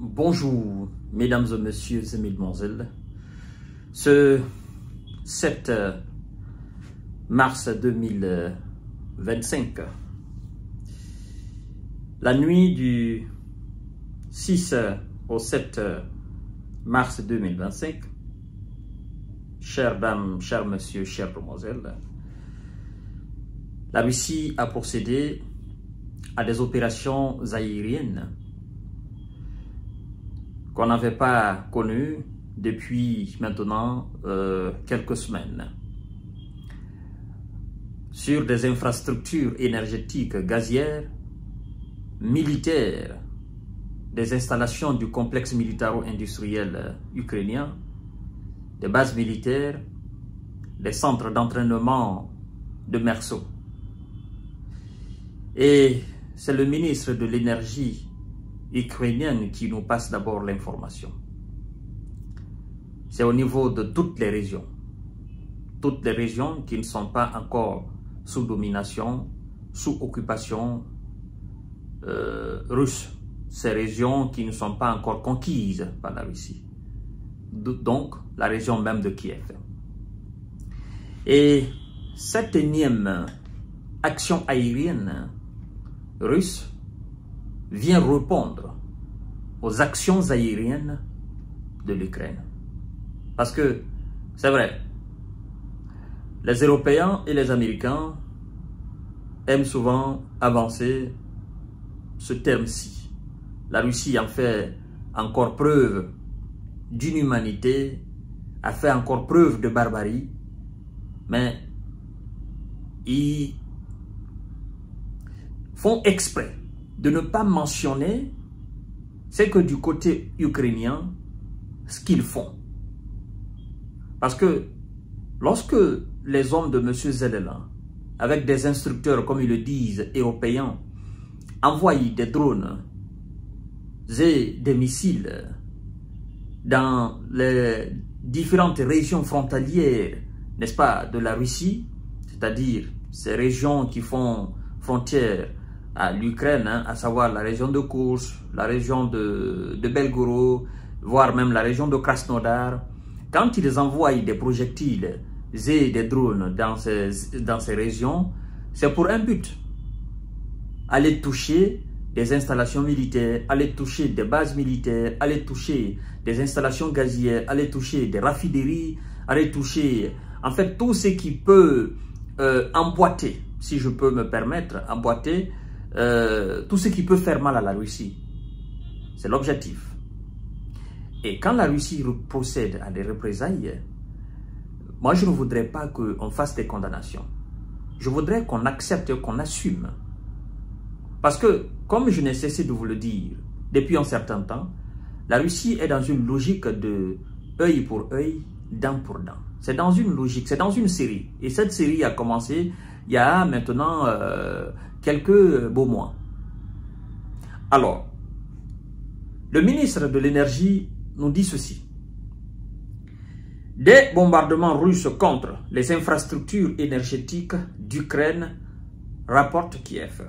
Bonjour, mesdames et messieurs et mesdemoiselles. Ce 7 mars 2025, la nuit du 6 au 7 mars 2025, chères dames, chers messieurs, chères demoiselles, la Russie a procédé à des opérations aériennes qu'on n'avait pas connues depuis maintenant quelques semaines sur des infrastructures énergétiques gazières, militaires, des installations du complexe militaro-industriel ukrainien, des bases militaires, des centres d'entraînement de Merceau. Et c'est le ministre de l'énergie ukrainienne qui nous passe d'abord l'information. C'est au niveau de toutes les régions qui ne sont pas encore sous domination, sous occupation russe, ces régions qui ne sont pas encore conquises par la Russie, donc la région même de Kiev. Et cette énième action aérienne russe vient répondre aux actions aériennes de l'Ukraine. Parce que, c'est vrai, les Européens et les Américains aiment souvent avancer ce terme-ci. La Russie en fait encore preuve d'inhumanité, a fait encore preuve de barbarie, mais ils font exprès de ne pas mentionner c'est que du côté ukrainien, ce qu'ils font. Parce que lorsque les hommes de M. Zelensky, avec des instructeurs, comme ils le disent, européens, envoient des drones et des missiles dans les différentes régions frontalières, n'est-ce pas, de la Russie, c'est-à-dire ces régions qui font frontière à l'Ukraine, à savoir la région de Kursk, la région de Belgorod, voire même la région de Krasnodar, quand ils envoient des projectiles et des drones dans ces régions, c'est pour un but. Aller toucher des installations militaires, aller toucher des bases militaires, aller toucher des installations gazières, aller toucher des raffineries, aller toucher, en fait, tout ce qui peut emboîter, si je peux me permettre, emboîter tout ce qui peut faire mal à la Russie. C'est l'objectif. Et quand la Russie procède à des représailles, moi je ne voudrais pas qu'on fasse des condamnations. Je voudrais qu'on accepte et qu'on assume. Parce que, comme je n'ai cessé de vous le dire depuis un certain temps, la Russie est dans une logique de œil pour œil, dent pour dent. C'est dans une logique, c'est dans une série. Et cette série a commencé il y a maintenant quelques beaux mois. Alors, le ministre de l'énergie nous dit ceci. Des bombardements russes contre les infrastructures énergétiques d'Ukraine, rapporte Kiev.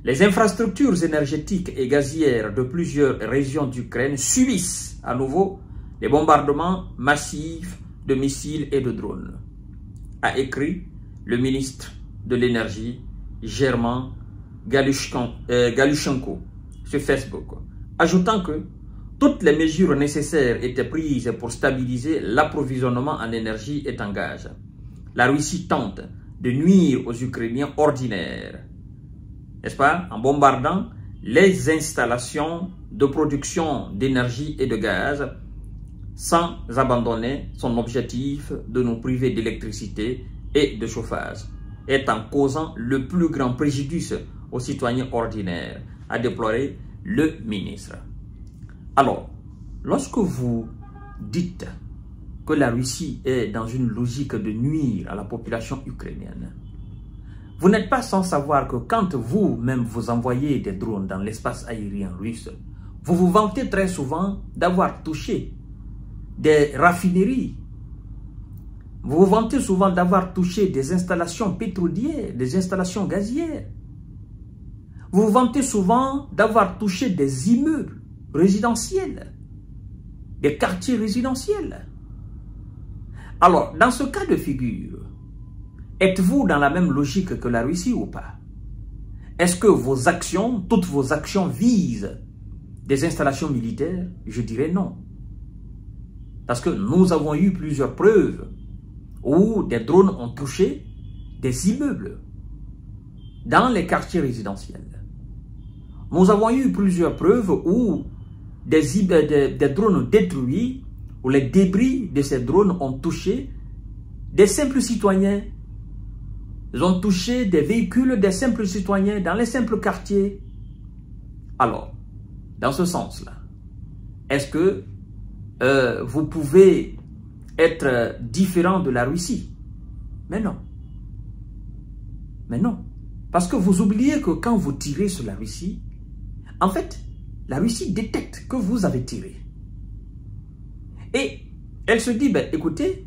Les infrastructures énergétiques et gazières de plusieurs régions d'Ukraine subissent à nouveau des bombardements massifs de missiles et de drones, a écrit le ministre de l'énergie Germain Galushchenko sur Facebook, ajoutant que toutes les mesures nécessaires étaient prises pour stabiliser l'approvisionnement en énergie et en gaz. La Russie tente de nuire aux Ukrainiens ordinaires, n'est-ce pas, en bombardant les installations de production d'énergie et de gaz, sans abandonner son objectif de nous priver d'électricité et de chauffage, et en causant le plus grand préjudice aux citoyens ordinaires, a déploré le ministre. Alors, lorsque vous dites que la Russie est dans une logique de nuire à la population ukrainienne, vous n'êtes pas sans savoir que quand vous-même vous envoyez des drones dans l'espace aérien russe, vous vous vantez très souvent d'avoir touché des raffineries. Vous vous vantez souvent d'avoir touché des installations pétrolières, des installations gazières. Vous vous vantez souvent d'avoir touché des immeubles résidentiels, des quartiers résidentiels. Alors, dans ce cas de figure, êtes-vous dans la même logique que la Russie ou pas? Est-ce que vos actions, toutes vos actions visent des installations militaires? Je dirais non. Parce que nous avons eu plusieurs preuves où des drones ont touché des immeubles dans les quartiers résidentiels. Nous avons eu plusieurs preuves où des drones détruits, où les débris de ces drones ont touché des simples citoyens. Ils ont touché des véhicules des simples citoyens dans les simples quartiers. Alors, dans ce sens-là, est-ce que vous pouvez être différent de la Russie? Mais non. Mais non. Parce que vous oubliez que quand vous tirez sur la Russie, en fait, la Russie détecte que vous avez tiré. Et elle se dit, ben, écoutez,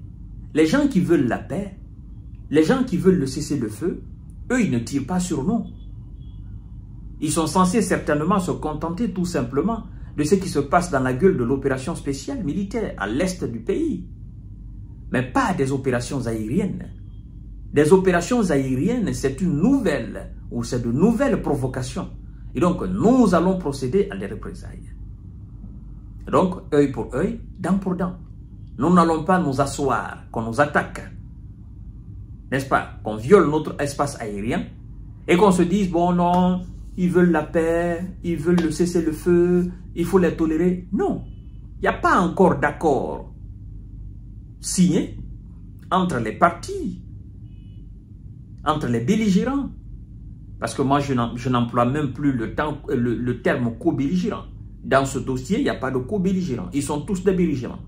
les gens qui veulent la paix, les gens qui veulent le cessez-le-feu, eux, ils ne tirent pas sur nous. Ils sont censés certainement se contenter tout simplement de ce qui se passe dans la gueule de l'opération spéciale militaire à l'est du pays. Mais pas des opérations aériennes. Des opérations aériennes, c'est une nouvelle, ou c'est de nouvelles provocations. Et donc, nous allons procéder à des représailles. Donc, œil pour œil, dent pour dent. Nous n'allons pas nous asseoir, qu'on nous attaque. N'est-ce pas? Qu'on viole notre espace aérien et qu'on se dise, bon non, ils veulent la paix, ils veulent le cessez-le-feu, il faut les tolérer. Non, il n'y a pas encore d'accord signé entre les partis, entre les belligérants. Parce que moi, je n'emploie même plus le terme co-belligérant. Dans ce dossier, il n'y a pas de co-belligérants. Ils sont tous des belligérants.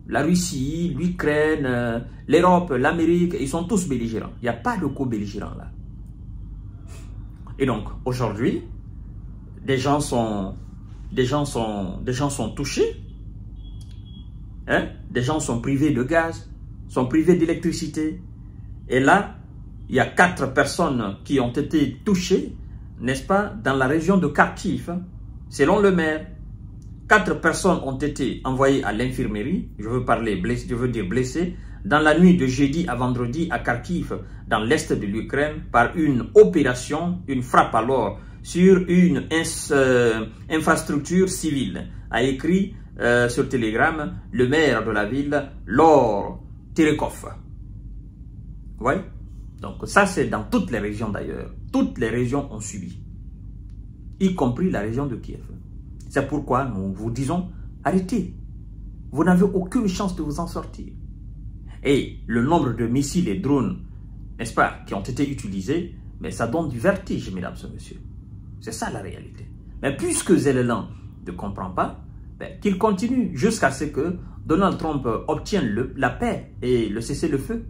La Russie, l'Ukraine, l'Europe, l'Amérique, ils sont tous belligérants. Il n'y a pas de co-belligérants là. Et donc, aujourd'hui, des gens sont touchés. Hein? Des gens sont privés de gaz, sont privés d'électricité. Et là, il y a 4 personnes qui ont été touchées, n'est-ce pas, dans la région de Kharkiv, hein, selon le maire. 4 personnes ont été envoyées à l'infirmerie, je veux dire blessées, dans la nuit de jeudi à vendredi à Kharkiv, dans l'est de l'Ukraine, par une opération, une frappe alors, sur une infrastructure civile, a écrit sur Telegram le maire de la ville, Lor Terekov. Vous voyez? Donc ça, c'est dans toutes les régions d'ailleurs. Toutes les régions ont subi, y compris la région de Kiev. C'est pourquoi nous vous disons, arrêtez. Vous n'avez aucune chance de vous en sortir. Et le nombre de missiles et drones, n'est-ce pas, qui ont été utilisés, mais ça donne du vertige, mesdames et messieurs. C'est ça la réalité. Mais puisque Zelensky ne comprend pas, ben, qu'il continue jusqu'à ce que Donald Trump obtienne la paix et le cessez-le-feu.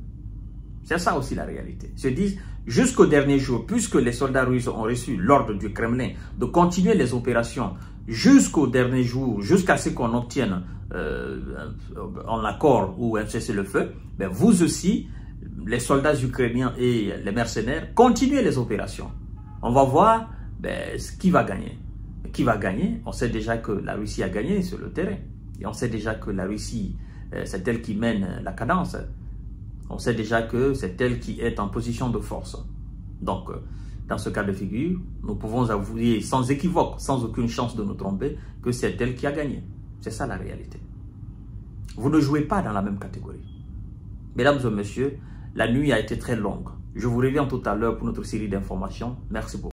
C'est ça aussi la réalité. Ils se disent, jusqu'au dernier jour, puisque les soldats russes ont reçu l'ordre du Kremlin de continuer les opérations jusqu'au dernier jour, jusqu'à ce qu'on obtienne un accord ou un cessez-le-feu, ben vous aussi, les soldats ukrainiens et les mercenaires, continuez les opérations. On va voir ben, qui va gagner. Qui va gagner? On sait déjà que la Russie a gagné sur le terrain. Et on sait déjà que la Russie, c'est elle qui mène la cadence. On sait déjà que c'est elle qui est en position de force. Donc, dans ce cas de figure, nous pouvons avouer sans équivoque, sans aucune chance de nous tromper, que c'est elle qui a gagné. C'est ça la réalité. Vous ne jouez pas dans la même catégorie. Mesdames et messieurs, la nuit a été très longue. Je vous reviens tout à l'heure pour notre série d'informations. Merci beaucoup.